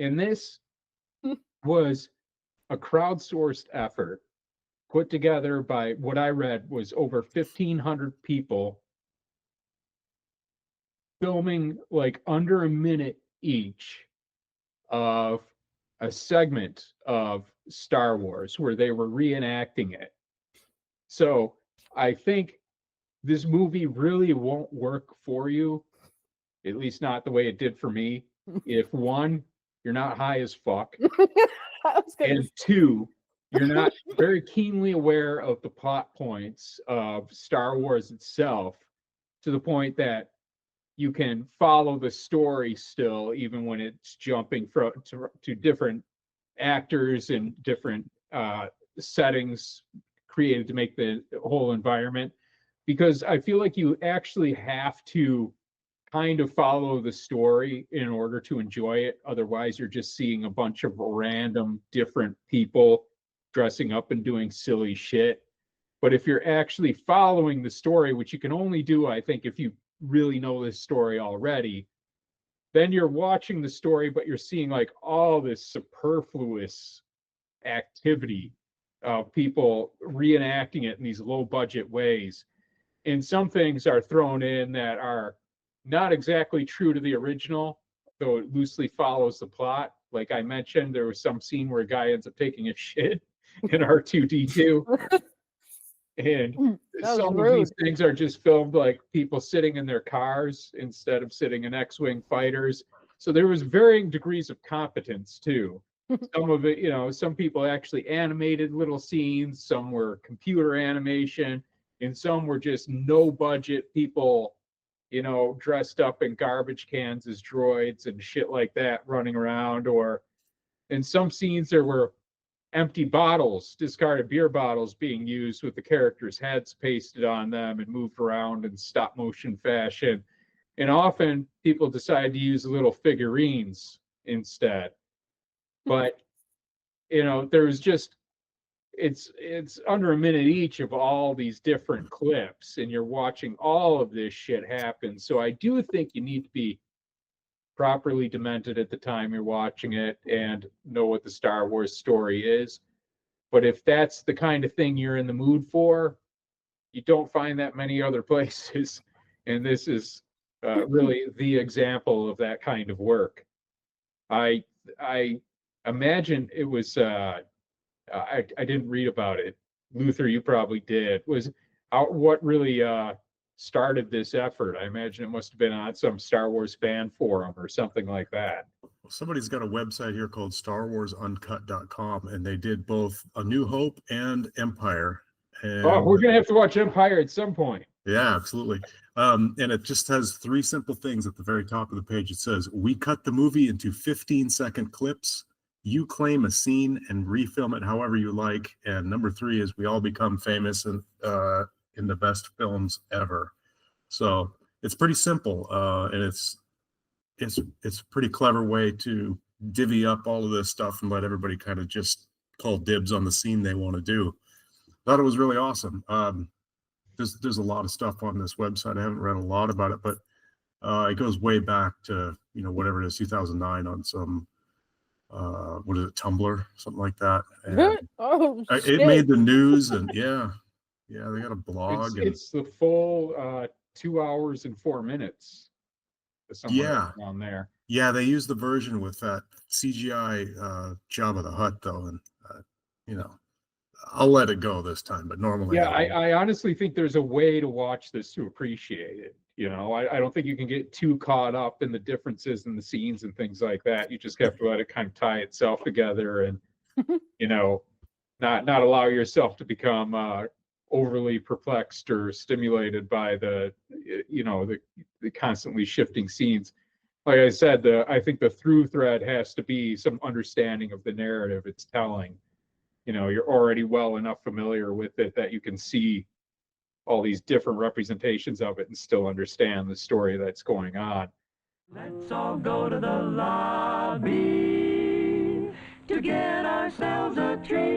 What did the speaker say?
And this was a crowdsourced effort put together by what I read was over 1,500 people filming like under a minute each of a segment of Star Wars where they were reenacting it. So I think this movie really won't work for you, at least not the way it did for me, if one, you're not high as fuck, and two, you're not very keenly aware of the plot points of Star Wars itself to the point that you can follow the story still, even when it's jumping to different actors and different settings created to make the whole environment. Because I feel like you actually have to kind of follow the story in order to enjoy it. Otherwise, you're just seeing a bunch of random different people dressing up and doing silly shit. But if you're actually following the story, which you can only do, I think, if you really know this story already, then you're watching the story, but you're seeing like all this superfluous activity of people reenacting it in these low budget ways. And some things are thrown in that are not exactly true to the original, though it loosely follows the plot. Like I mentioned, there was some scene where a guy ends up taking a shit in R2D2. And some of these things are just filmed like people sitting in their cars instead of sitting in X-Wing fighters. So there was varying degrees of competence too. Some of it, some people actually animated little scenes, some were computer animation, and some were just no budget people, dressed up in garbage cans as droids and shit like that running around. Or in some scenes there were empty bottles, discarded beer bottles being used with the characters' heads pasted on them and moved around in stop motion fashion. And often people decide to use little figurines instead. But, there's just, it's under a minute each of all these different clips, and you're watching all of this shit happen. So I do think you need to be properly demented at the time you're watching it and know what the Star Wars story is. But if that's the kind of thing you're in the mood for, you don't find that many other places. And this is really the example of that kind of work. I imagine it was, I didn't read about it. Luther, you probably did. Was what really started this effort? I imagine it must have been on some Star Wars fan forum or something like that. Somebody's got a website here called StarWarsUncut.com, and they did both A New Hope and Empire. And, we're going to have to watch Empire at some point. Yeah, absolutely. And it just has three simple things at the very top of the page. It says, we cut the movie into 15-second clips. You claim a scene and refilm it however you like. And number three is we all become famous in the best films ever. So it's pretty simple. And it's a pretty clever way to divvy up all of this stuff and let everybody kind of just call dibs on the scene they want to do. Thought it was really awesome. There's a lot of stuff on this website. I haven't read a lot about it, but it goes way back to, whatever it is, 2009 on some, what is it, Tumblr, something like that. And it made the news, and yeah, they got a blog. It's the full 2 hours and 4 minutes. On there. Yeah, they use the version with that CGI Jabba the Hutt though, and I'll let it go this time, but normally I honestly think there's a way to watch this to appreciate it. I don't think you can get too caught up in the differences in the scenes and things like that. You just have to let it kind of tie itself together and not allow yourself to become overly perplexed or stimulated by the constantly shifting scenes. Like I said, I think the through thread has to be some understanding of the narrative it's telling. You're already well enough familiar with it that you can see all these different representations of it and still understand the story that's going on. Let's all go to the lobby to get ourselves a treat.